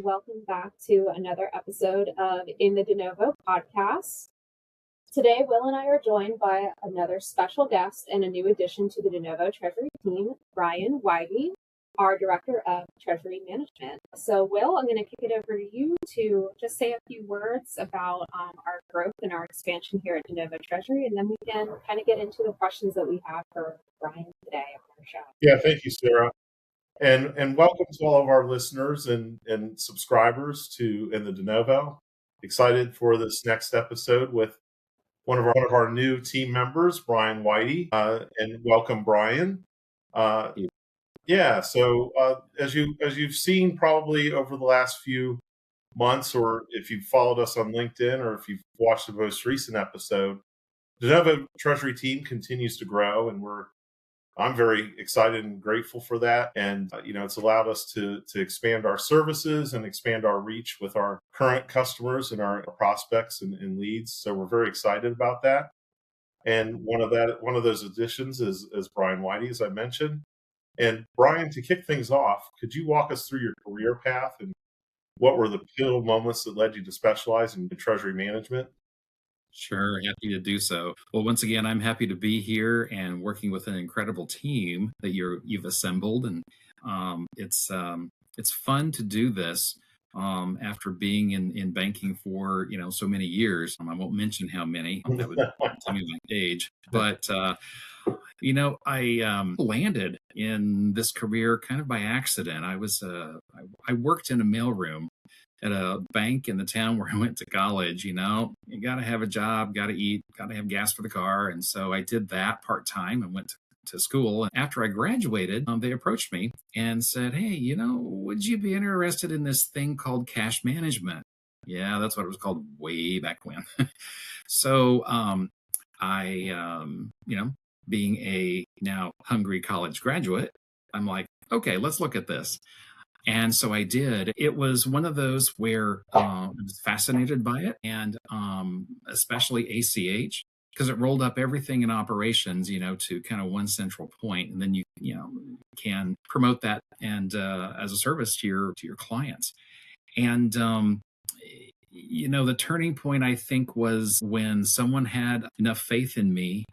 welcome back to another episode of In the DeNovo podcast. Today, Will and I are joined by another special guest and a new addition to the DeNovo Treasury team, Brian Weide, our Director of Treasury Management. So, Will, I'm going to kick it over to you to just say a few words about our growth and our expansion here at DeNovo Treasury, and then we can kind of get into the questions that we have for Brian today on our show. Yeah, thank you, Sarah. And welcome to all of our listeners and subscribers to In the DeNovo. Excited for this next episode with one of our new team members, Brian Weide. And welcome, Brian. So as you've seen probably over the last few months, or if you've followed us on LinkedIn, or if you've watched the most recent episode, the DeNovo Treasury team continues to grow, and I'm very excited and grateful for that. And, it's allowed us to expand our services and expand our reach with our current customers and our prospects and leads. So we're very excited about that. And one of those additions is Brian Weide, as I mentioned. And Brian, to kick things off, could you walk us through your career path and what were the pivotal moments that led you to specialize in treasury management? Sure, happy to do so. Well, once again, I'm happy to be here and working with an incredible team that you've assembled, and it's fun to do this after being in banking for so many years. I won't mention how many; that would tell me my age. But I landed in this career kind of by accident. I worked in a mailroom at a bank in the town where I went to college. You got to have a job, got to eat, got to have gas for the car. And so I did that part-time and went to school. And after I graduated, they approached me and said, hey, would you be interested in this thing called cash management? Yeah, that's what it was called way back when. So I being a now hungry college graduate, I'm like, okay, let's look at this. And so I did. It was one of those where I was fascinated by it, and especially ACH, because it rolled up everything in operations, to kind of one central point, and then you can promote that and as a service to your clients. And the turning point, I think, was when someone had enough faith in me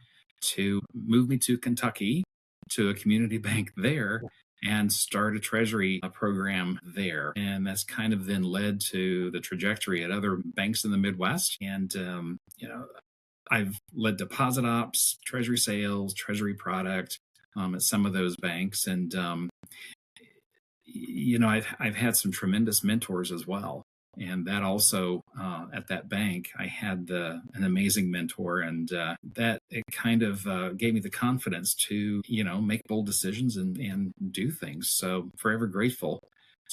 to move me to Kentucky to a community bank there and start a treasury program there. And that's kind of then led to the trajectory at other banks in the Midwest. And, I've led deposit ops, treasury sales, treasury product at some of those banks. And, I've had some tremendous mentors as well. And that also, at that bank, I had an amazing mentor, and that it kind of gave me the confidence to, make bold decisions and do things. So forever grateful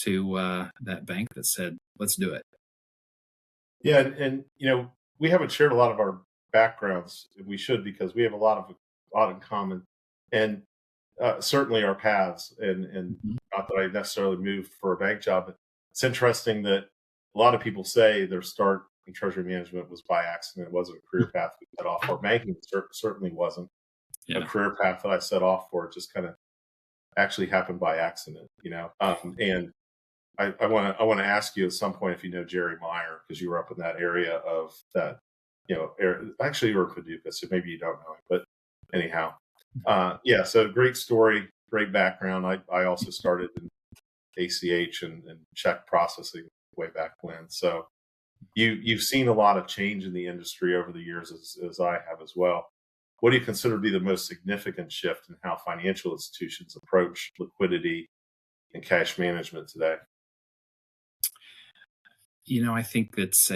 to that bank that said, let's do it. Yeah. And we haven't shared a lot of our backgrounds. We should, because we have a lot in common, and certainly our paths. And not that I necessarily moved for a bank job, but it's interesting that a lot of people say their start in treasury management was by accident. It wasn't a career path we set off for. Banking certainly wasn't a career path that I set off for. It just kind of actually happened by accident, And I want to ask you at some point if you know Jerry Meyer, because you were up in that area of that, area. Actually, you were in Paducah, so maybe you don't know him. But anyhow, so great story, great background. I also started in ACH and check processing way back when. So you've seen a lot of change in the industry over the years, as I have as well. What do you consider to be the most significant shift in how financial institutions approach liquidity and cash management today? I think that's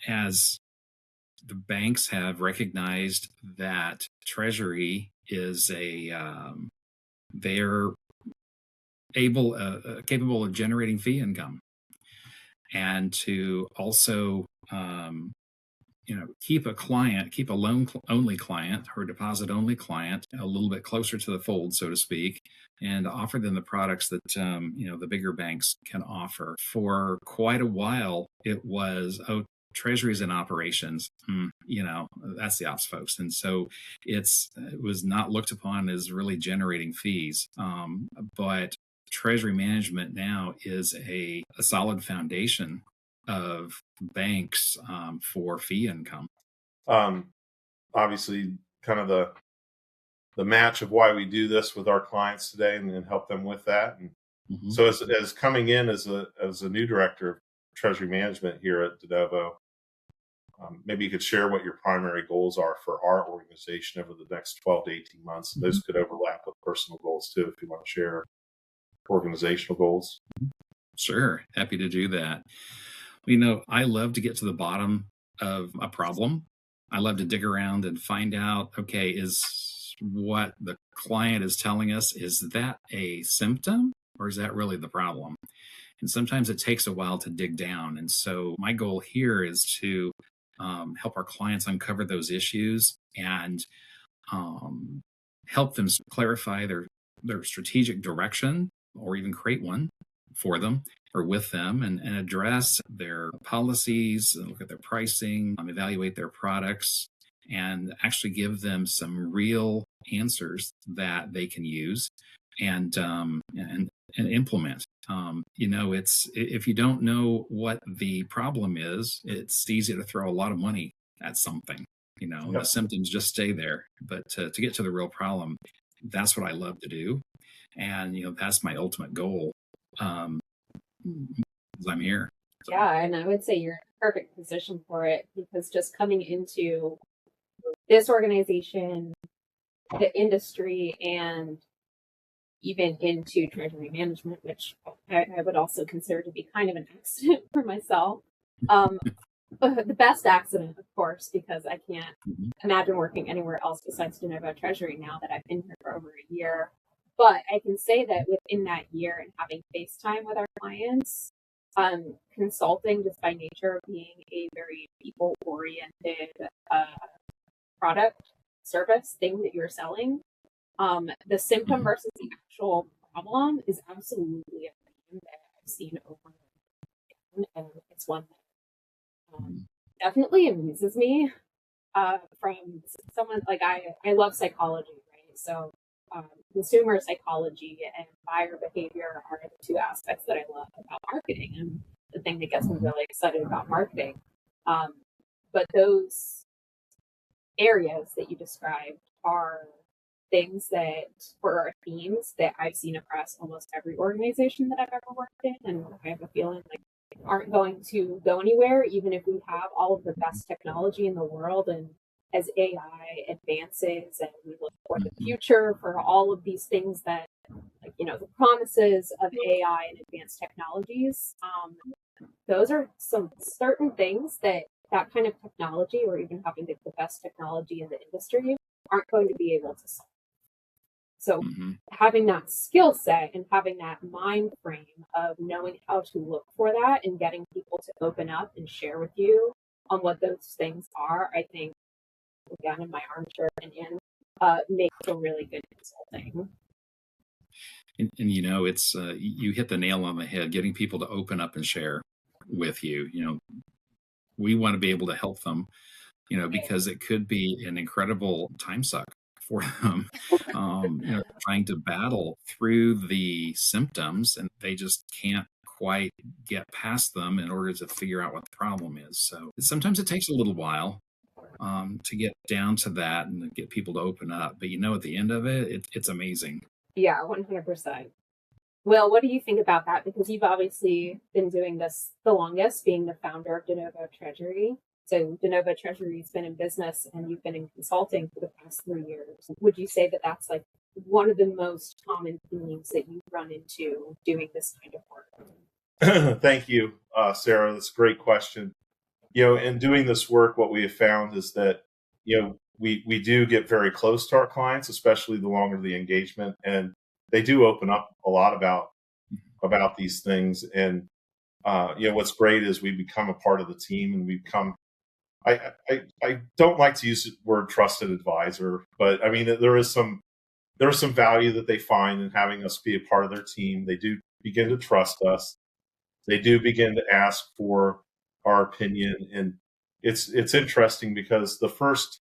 as the banks have recognized that Treasury is they're capable of generating fee income, and to also keep a loan only client or deposit only client a little bit closer to the fold, so to speak, and offer them the products that the bigger banks can offer. For quite a while, it was Treasuries and operations, that's the ops folks. And so it was not looked upon as really generating fees. But treasury management now is a solid foundation of banks for fee income. Obviously, kind of the match of why we do this with our clients today and help them with that. And so as coming in as a new director of treasury management here at DeNovo, maybe you could share what your primary goals are for our organization over the next 12 to 18 months. Those could overlap with personal goals too, if you want to share organizational goals. Sure. Happy to do that. You know, I love to get to the bottom of a problem. I love to dig around and find out, okay, is what the client is telling us, is that a symptom or is that really the problem? And sometimes it takes a while to dig down. And so my goal here is to help our clients uncover those issues and help them clarify their strategic direction or even create one for them or with them and address their policies, look at their pricing, evaluate their products, and actually give them some real answers that they can use and implement. You know, it's if you don't know what the problem is, it's easy to throw a lot of money at something. You know, the symptoms just stay there. But to get to the real problem, that's what I love to do, and you know, that's my ultimate goal. As I'm here. So. Yeah, and I would say you're in a perfect position for it because just coming into this organization, the industry, and even into treasury management, which I would also consider to be kind of an accident for myself. The best accident, of course, because I can't imagine working anywhere else besides DeNovo Treasury now that I've been here for over a year. But I can say that within that year and having FaceTime with our clients, consulting just by nature of being a very people-oriented product, service, thing that you're selling, the symptom versus the actual problem is absolutely a thing that I've seen over and over, and it's one that definitely amuses me from someone like I love psychology, right? So consumer psychology and buyer behavior are the two aspects that I love about marketing and the thing that gets me really excited about marketing. But those areas that you described are things that, or are themes that I've seen across almost every organization that I've ever worked in, and I have a feeling like aren't going to go anywhere, even if we have all of the best technology in the world. And as AI advances and we look for the future for all of these things that, like, you know, the promises of AI and advanced technologies, those are some certain things that kind of technology, or even having the best technology in the industry, aren't going to be able to solve. So having that skill set and having that mind frame of knowing how to look for that and getting people to open up and share with you on what those things are, I think, again, in my armchair opinion, makes a really good consulting. And you know, it's you hit the nail on the head, getting people to open up and share with you. You know, we want to be able to help them, you know, because it could be an incredible time suck for them, you know, trying to battle through the symptoms, and they just can't quite get past them in order to figure out what the problem is. So sometimes it takes a little while to get down to that and get people to open up. But, you know, at the end of it, it's amazing. Yeah, 100%. Will, what do you think about that? Because you've obviously been doing this the longest, being the founder of DeNovo Treasury. So DeNovo Treasury has been in business and you've been in consulting for the past 3 years. Would you say that that's like one of the most common themes that you run into doing this kind of work? Thank you, Sarah. That's a great question. You know, in doing this work, what we have found is that, you know, we do get very close to our clients, especially the longer the engagement, and they do open up a lot about these things. And you know, what's great is we become a part of the team, and we become. I don't like to use the word trusted advisor, but I mean there is some value that they find in having us be a part of their team. They do begin to trust us. They do begin to ask for our opinion, and it's interesting because the first,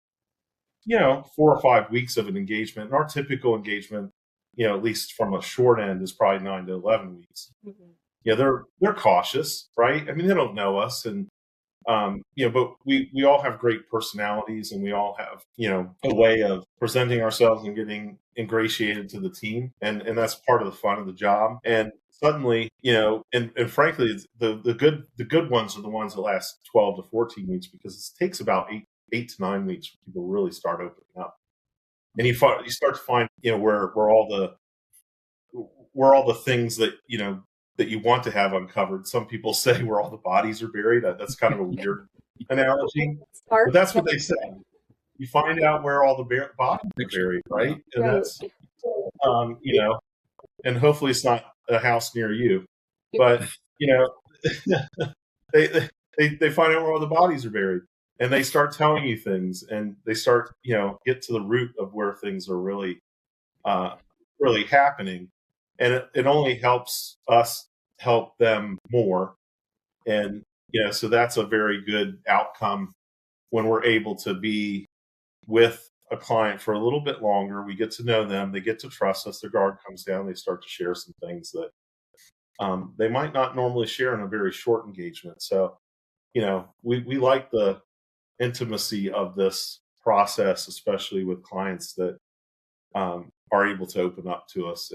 you know, 4 or 5 weeks of an engagement, our typical engagement at least from a short end, is probably 9 to 11 weeks. Mm-hmm. They're cautious, right? I mean, they don't know us, and but we all have great personalities, and we all have a way of presenting ourselves and getting ingratiated to the team, and that's part of the fun of the job. And suddenly, and frankly, the good ones are the ones that last 12 to 14 weeks, because it takes about 8 to 9 weeks for people to really start opening up, and you start to find where all the things that that you want to have uncovered. Some people say where all the bodies are buried. That's kind of a weird analogy, but that's what they say. You find out where all the bodies are buried, right? And that's, and hopefully it's not a house near you, but they find out where all the bodies are buried, and they start telling you things, and they start get to the root of where things are really happening. And it only helps us help them more. And, so that's a very good outcome when we're able to be with a client for a little bit longer. We get to know them. They get to trust us. Their guard comes down. They start to share some things that they might not normally share in a very short engagement. So, we like the intimacy of this process, especially with clients that are able to open up to us.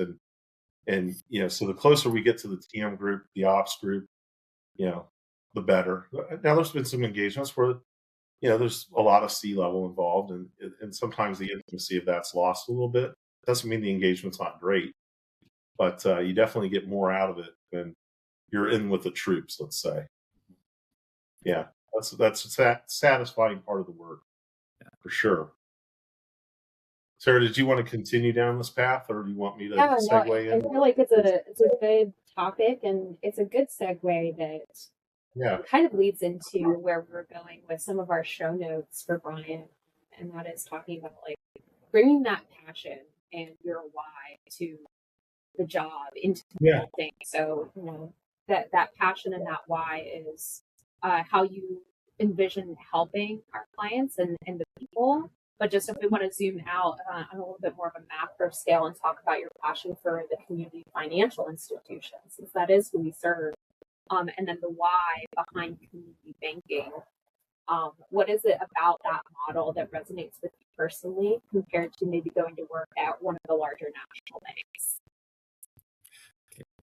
And so the closer we get to the TM group, the ops group, the better. Now, there's been some engagements where, there's a lot of C-level involved, and sometimes the intimacy of that's lost a little bit. Doesn't mean the engagement's not great, but you definitely get more out of it when you're in with the troops, let's say. Yeah, that's a satisfying part of the work, for sure. Sarah, did you want to continue down this path, or do you want me to segue in? I feel like it's a good topic, and it's a good segue that kind of leads into where we're going with some of our show notes for Brian, and that is talking about like bringing that passion and your why to the job into the whole thing. So that passion and that why is how you envision helping our clients and the people. But just if we want to zoom out on a little bit more of a macro scale and talk about your passion for the community financial institutions, since that is who we serve, and then the why behind community banking. What is it about that model that resonates with you personally compared to maybe going to work at one of the larger national banks?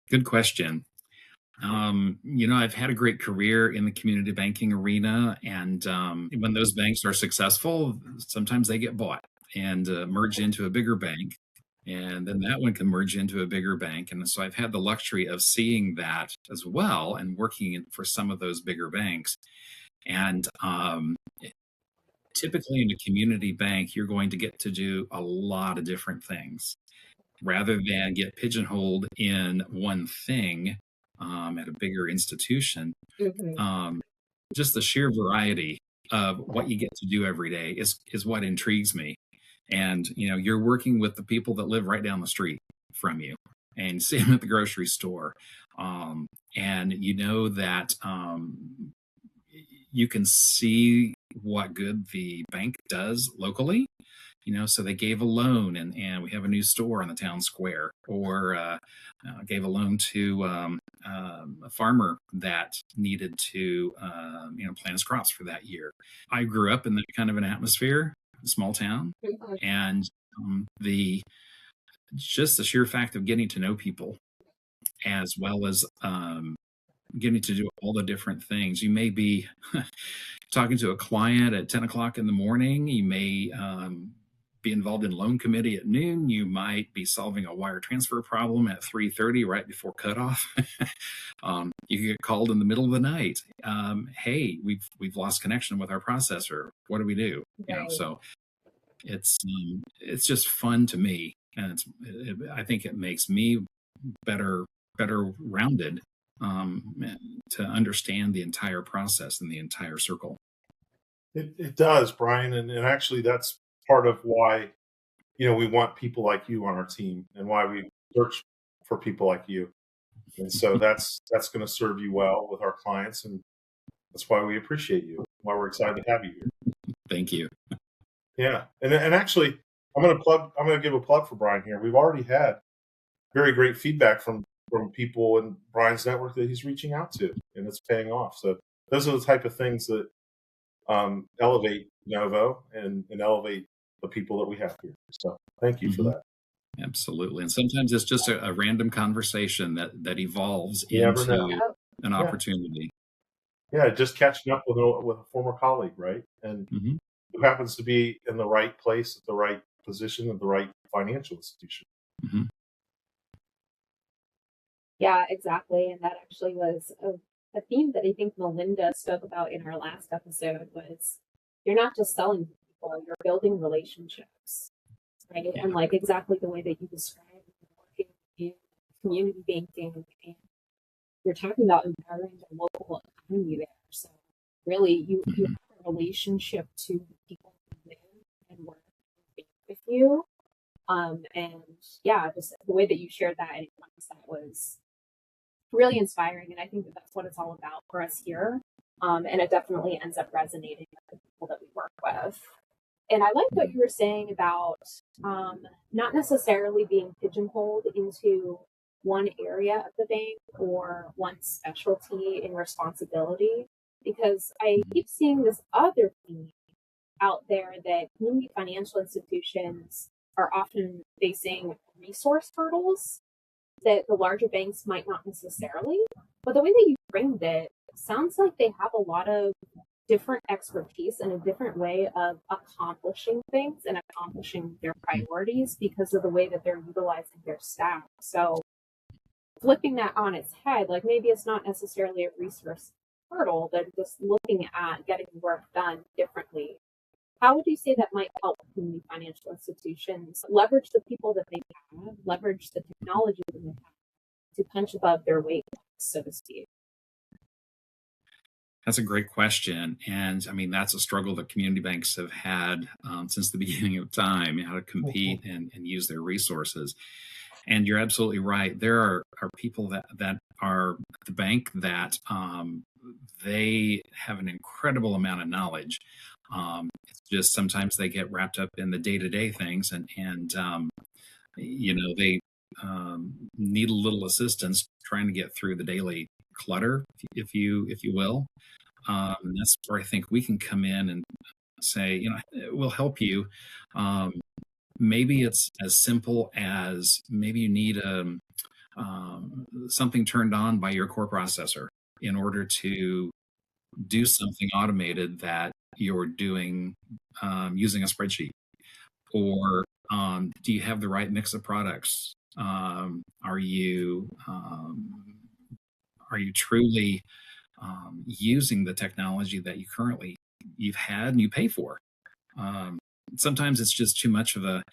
Good question. I've had a great career in the community banking arena, and when those banks are successful, sometimes they get bought and merge into a bigger bank, and then that one can merge into a bigger bank. And so I've had the luxury of seeing that as well and working for some of those bigger banks. And typically in a community bank, you're going to get to do a lot of different things rather than get pigeonholed in one thing. At a bigger institution, just the sheer variety of what you get to do every day is what intrigues me. And you're working with the people that live right down the street from you, and see them at the grocery store, and that you can see what good the bank does locally. So they gave a loan, and we have a new store on the town square, or gave a loan to a farmer that needed to plant his crops for that year. I grew up in that kind of an atmosphere, a small town, and just the sheer fact of getting to know people, as well as getting to do all the different things. You may be talking to a client at 10 o'clock in the morning. You may be involved in loan committee at noon. You might be solving a wire transfer problem at 3:30 right before cutoff. You can get called in the middle of the night. Hey, we've lost connection with our processor. What do we do? So it's just fun to me, and I think it makes me better rounded to understand the entire process and the entire circle. It does, Brian, and actually that's part of why we want people like you on our team, and why we search for people like you. And so that's going to serve you well with our clients, and that's why we appreciate you, why we're excited to have you here. Thank you. Yeah, and actually, I'm going to give a plug for Brian here. We've already had very great feedback from people in Brian's network that he's reaching out to, and it's paying off. So those are the type of things that elevate DeNovo and elevate the people that we have here. So thank you for that. Absolutely. And sometimes it's just a random conversation that evolves You never know. into an opportunity. Yeah, just catching up with a former colleague, right? And who happens to be in the right place at the right position at the right financial institution. Yeah, exactly. And that actually was a theme that I think Melinda spoke about in our last episode was you're not just selling to people, you're building relationships, right? Yeah. And like exactly the way that you described working in community banking, and you're talking about empowering the local economy there. So really you have a relationship to the people who live and work with you. And yeah, just the way that you shared that and that was really inspiring. And I think that that's what it's all about for us here. And it definitely ends up resonating with the people that we work with. And I like what you were saying about not necessarily being pigeonholed into one area of the bank or one specialty in responsibility, because I keep seeing this other theme out there that community financial institutions are often facing resource hurdles that the larger banks might not necessarily. But the way that you framed it sounds like they have a lot of different expertise and a different way of accomplishing things and accomplishing their priorities because of the way that they're utilizing their staff. So flipping that on its head, like maybe it's not necessarily a resource hurdle, they're just looking at getting work done differently. How would you say that might help community financial institutions leverage the people that they have, leverage the technology that they have to punch above their weight, so to speak? That's a great question. And I mean, that's a struggle that community banks have had since the beginning of time, how to compete and use their resources. And you're absolutely right. There are people that are at the bank that they have an incredible amount of knowledge. It's just sometimes they get wrapped up in the day-to-day things and they need a little assistance trying to get through the daily clutter, if you will. That's where I think we can come in and say, we'll help you. Maybe it's as simple as maybe you need something turned on by your core processor in order to do something automated that you're doing using a spreadsheet. Or do you have the right mix of products? Are you truly using the technology that you've had and you pay for? Sometimes it's just too much of a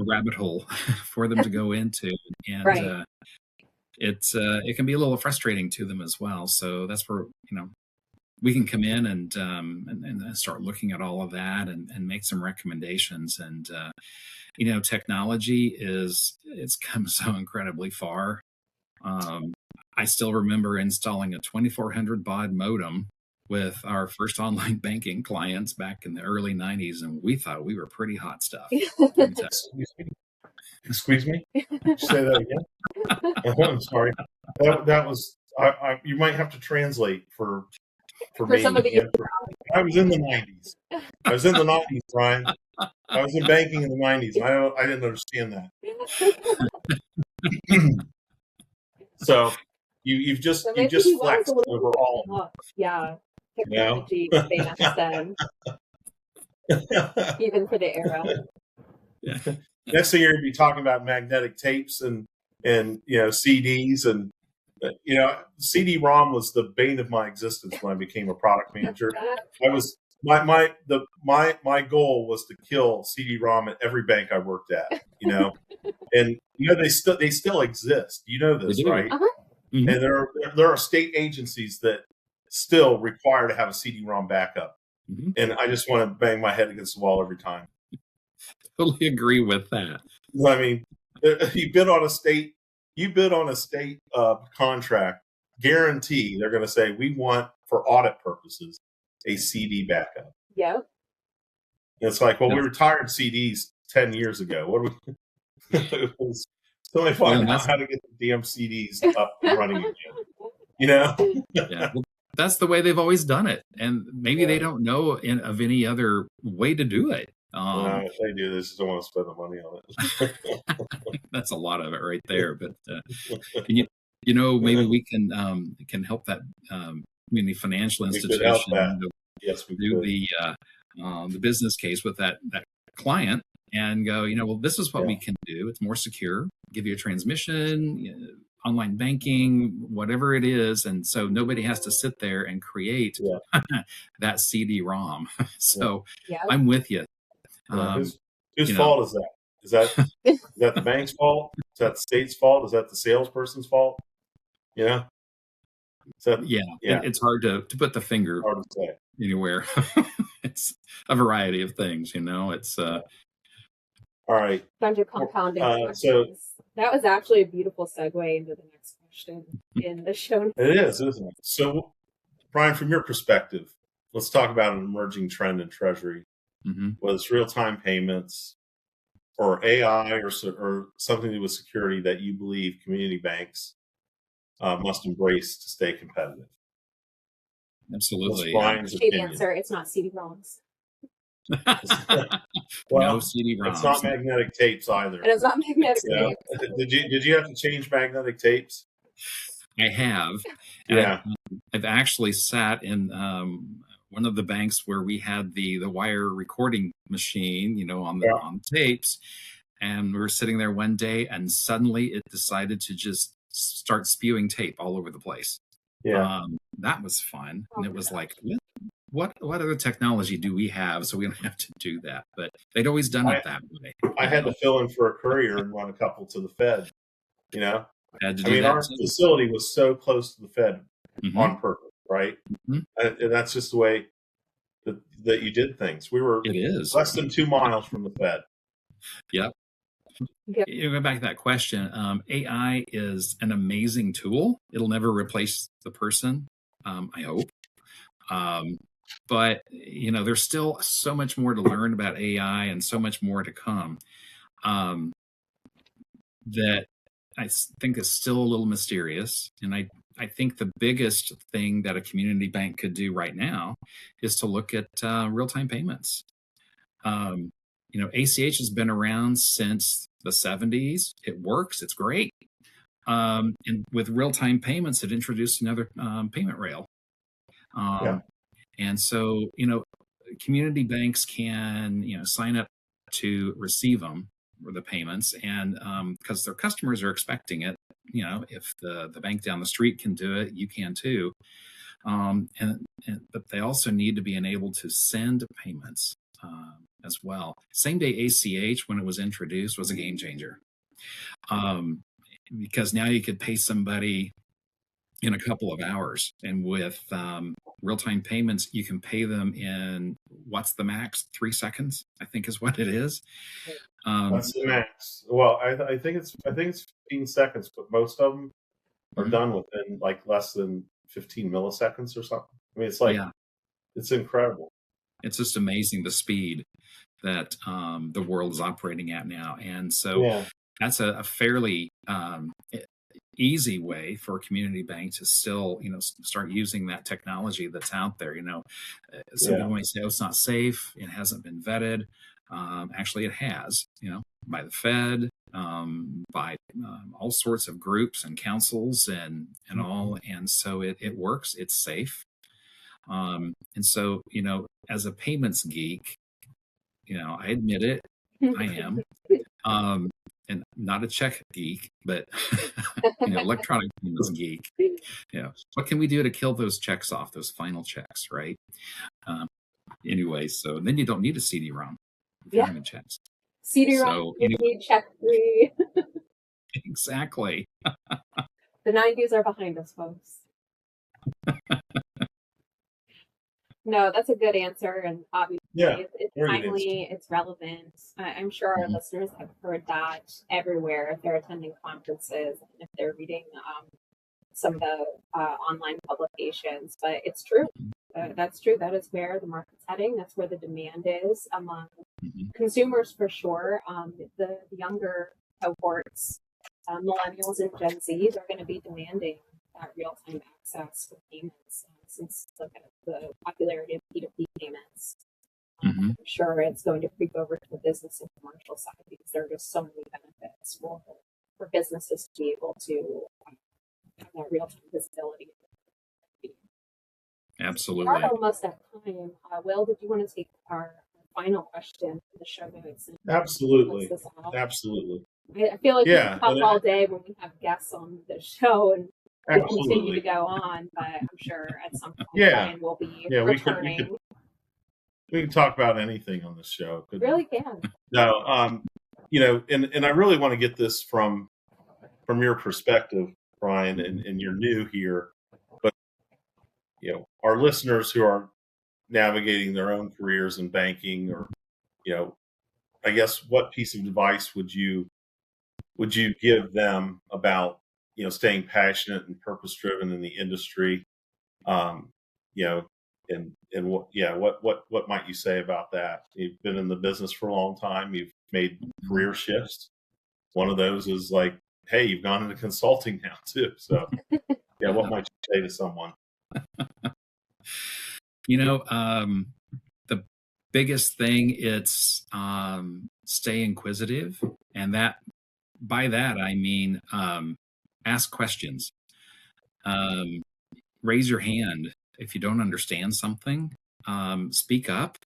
rabbit hole for them to go into, and right. It can be a little frustrating to them as well. So that's where we can come in and start looking at all of that and make some recommendations. And technology it's come so incredibly far. I still remember installing a 2400 baud modem with our first online banking clients back in the early 90s, and we thought we were pretty hot stuff. Excuse me? Say that again? I'm sorry. That was, you might have to translate for me. Some of the I was in the 90s. I was in the 90s, Brian. I was in banking in the 90s. I didn't understand that. So you've just flexed over all. Yeah, technology advanced then, even for the era. Yeah. Next thing you're going to be talking about magnetic tapes and CDs and CD-ROM was the bane of my existence when I became a product manager. I was my goal was to kill CD-ROM at every bank I worked at. And they still exist. You know this, right? Mm-hmm. And there are state agencies that still require to have a CD-ROM backup. Mm-hmm. And I just want to bang my head against the wall every time. Totally agree with that. I mean, you bid on a state contract, guarantee they're going to say we want, for audit purposes, a CD backup. Yep. It's like, well, Yeah. we retired CDs 10 years ago. What do we? It was, so they find out how to get the damn CDs up and running again. Yeah. Well, that's the way they've always done it, and maybe they don't know of any other way to do it. If they do, they just don't want to spend the money on it. That's a lot of it right there. But and maybe we can help that community financial institution Yes, we do could. the business case with that client and go, well, this is what we can do. It's more secure. Give you a transmission, online banking, whatever it is, and so nobody has to sit there and create that CD-ROM. So I'm with you. Whose fault is that? Is that the bank's fault? Is that the state's fault? Is that the salesperson's fault? It's hard to put the finger anywhere. It's a variety of things, It's all right. Bunch of compounding questions. That was actually a beautiful segue into the next question in the show. It is, isn't it? So, Brian, from your perspective, let's talk about an emerging trend in Treasury. Whether it's real-time payments or AI or something to do with security that you believe community banks must embrace to stay competitive. Absolutely. Brian's answer, it's not CD-ROMs. No CD-ROMs. It's not magnetic tapes either. And it's not magnetic tapes. Did you have to change magnetic tapes? I have. And I've actually sat in one of the banks where we had the wire recording machine, on the tapes, and we were sitting there one day, and suddenly it decided to just start spewing tape all over the place. That was fun, and it was like, what other technology do we have so we don't have to do that? But they'd always done it that way. I had to fill in for a courier and run a couple to the Fed. Our facility was so close to the Fed on purpose, right? And that's just the way that you did things. We were less than 2 miles from the Fed. Yep. Go back to that question. AI is an amazing tool. It'll never replace the person, I hope. But there's still so much more to learn about AI and so much more to come that I think is still a little mysterious. And I think the biggest thing that a community bank could do right now is to look at real-time payments. ACH has been around since the 70s. It works. It's great. And with real-time payments, it introduced another payment rail. And so, community banks can, sign up to receive them, or the payments, and because their customers are expecting it, if the bank down the street can do it, you can too. But they also need to be enabled to send payments as well. Same day ACH, when it was introduced, was a game changer. Because now you could pay somebody in a couple of hours, and with real-time payments, you can pay them in what's the max? 3 seconds, I think is what it is. That's the max. Well, I think it's 15 seconds, but most of them are done within like less than 15 milliseconds or something. I mean, it's like it's incredible. It's just amazing the speed that the world is operating at now, and so that's a fairly easy way for a community bank to still, start using that technology that's out there. Some people might say, "Oh, it's not safe. It hasn't been vetted." Actually, it has. By the Fed, by all sorts of groups and councils and all, and so it works. It's safe. And so, as a payments geek, I admit it, I am. And not a check geek, but electronic payments geek. What can we do to kill those checks off, those final checks, right? Anyway, so then you don't need a CD-ROM if you're having checks. CD-ROM, you need check free. Exactly. The 90s are behind us, folks. No, that's a good answer, and obviously it's timely, it's relevant. I'm sure our listeners have heard that everywhere if they're attending conferences and if they're reading some of the online publications, but it's true. That's true. That is where the market's heading. That's where the demand is among Mhm. consumers for sure. The younger cohorts, millennials and Gen Zs, are going to be demanding real-time access for payments since the popularity of P2P payments. Mhm. I'm sure it's going to creep over to the business and commercial side because there are just so many benefits for businesses to be able to have that real-time visibility. We Absolutely. are almost at time. Will, did you want to take our final question for the show notes? And Absolutely. close this out? Absolutely. I feel like we Yeah. can talk all day when we have guests on the show and we continue to Absolutely. go on, but I'm sure at some point Yeah. Brian will be Yeah. returning. We can talk about anything on this show. couldn't we? Really can. No. And I really want to get this from your perspective, Brian, and you're new here, but our listeners who are navigating their own careers in banking, or I guess, what piece of advice would you give them about staying passionate and purpose driven in the industry? um you know and what might you say about that? You've been in the business for a long time, you've made career shifts. One of those is like, hey, you've gone into consulting now too, so what might you say to someone? The biggest thing, it's stay inquisitive, and by that I mean ask questions. Raise your hand if you don't understand something. Speak up.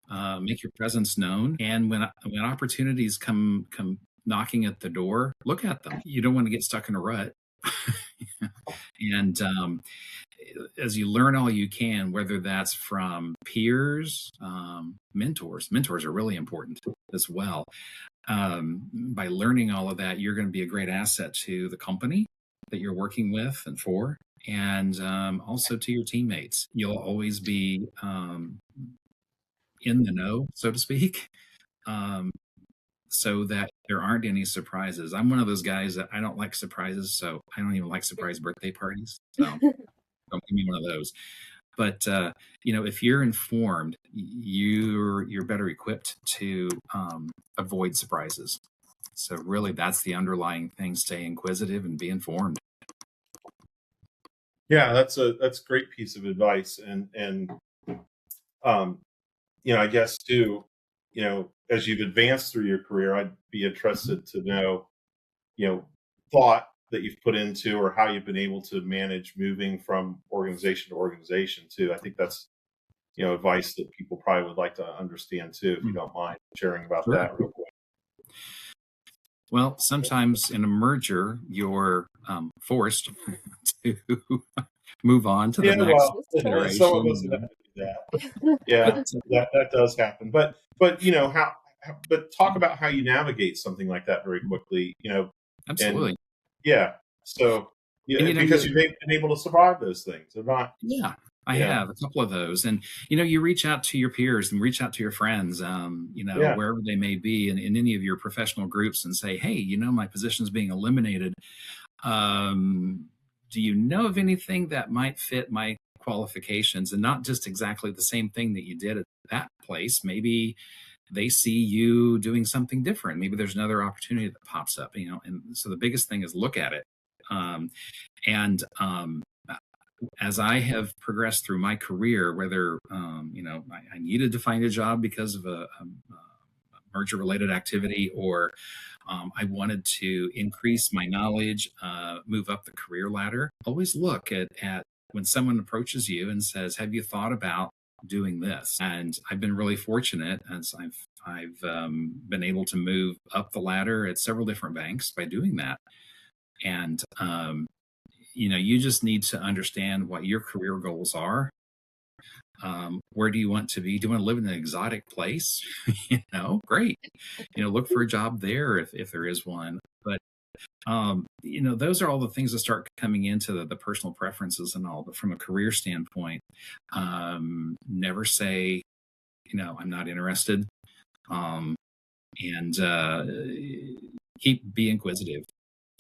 Make your presence known, and when opportunities come knocking at the door, look at them. You don't want to get stuck in a rut. And as you learn all you can, whether that's from peers, mentors are really important as well. By learning all of that, you're going to be a great asset to the company that you're working with and for, and also to your teammates. You'll always be in the know, so to speak, so that there aren't any surprises. I'm one of those guys that I don't like surprises, so I don't even like surprise birthday parties. So don't give me one of those. But if you're informed, you're better equipped to avoid surprises. So really, that's the underlying thing: stay inquisitive and be informed. Yeah, that's a great piece of advice, and I guess too, as you've advanced through your career, I'd be interested to know, thought that you've put into, or how you've been able to manage moving from organization to organization too. I think that's advice that people probably would like to understand too, if you don't mind sharing about that real quick. Well, sometimes in a merger, you're forced to move on to the next generation. Some of us have to do that. Yeah, that does happen. But but talk about how you navigate something like that very quickly. Absolutely. And, so because you've been able to survive those things. They're not. Yeah. I have a couple of those, and you reach out to your peers and reach out to your friends, wherever they may be, in any of your professional groups, and say, hey, my position's being eliminated. Do you know of anything that might fit my qualifications, and not just exactly the same thing that you did at that place? Maybe they see you doing something different. Maybe there's another opportunity that pops up, and so the biggest thing is look at it. As I have progressed through my career, whether I needed to find a job because of a merger-related activity, or I wanted to increase my knowledge, move up the career ladder, always look at when someone approaches you and says, "Have you thought about doing this?" And I've been really fortunate, as I've been able to move up the ladder at several different banks by doing that. And you just need to understand what your career goals are. Where do you want to be? Do you want to live in an exotic place? Great. Look for a job there if there is one. But those are all the things that start coming into the personal preferences and all. But from a career standpoint, never say, I'm not interested. And be inquisitive.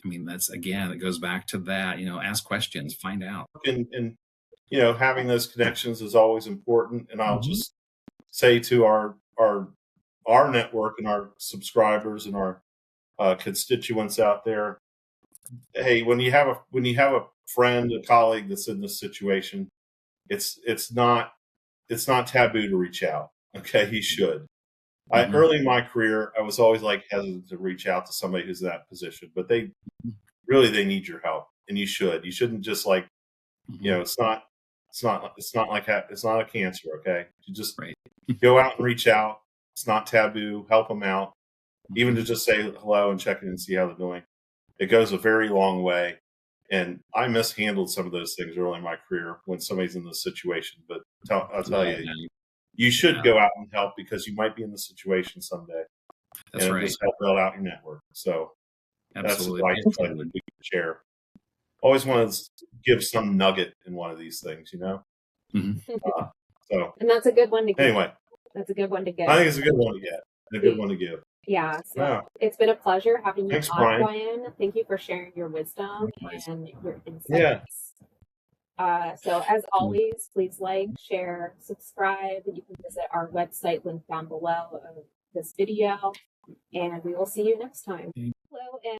I mean, that's, again, it goes back to that, ask questions, find out. And having those connections is always important. And I'll just say to our network and our subscribers and our constituents out there, hey, when you have a friend, a colleague that's in this situation, it's not taboo to reach out. Okay, you should. Early in my career, I was always hesitant to reach out to somebody who's in that position, but they need your help, and you should. You shouldn't just it's not a cancer. Okay, you just go out and reach out. It's not taboo. Help them out, even to just say hello and check in and see how they're doing. It goes a very long way. And I mishandled some of those things early in my career when somebody's in this situation. But I'll tell you, you should go out and help because you might be in the situation someday. That's and right. Just help build out your network. So Absolutely. That's advice that we can share. Always want to give some nugget in one of these things, and that's a good one to get. Anyway, that's a good one to get. I think it's a good one to get. And a good one to give. Yeah, so It's been a pleasure having you on, Brian. Thank you for sharing your wisdom and your insights. So as always, please share, subscribe. You can visit our website, link down below of this video, and we will see you next time. Hello, and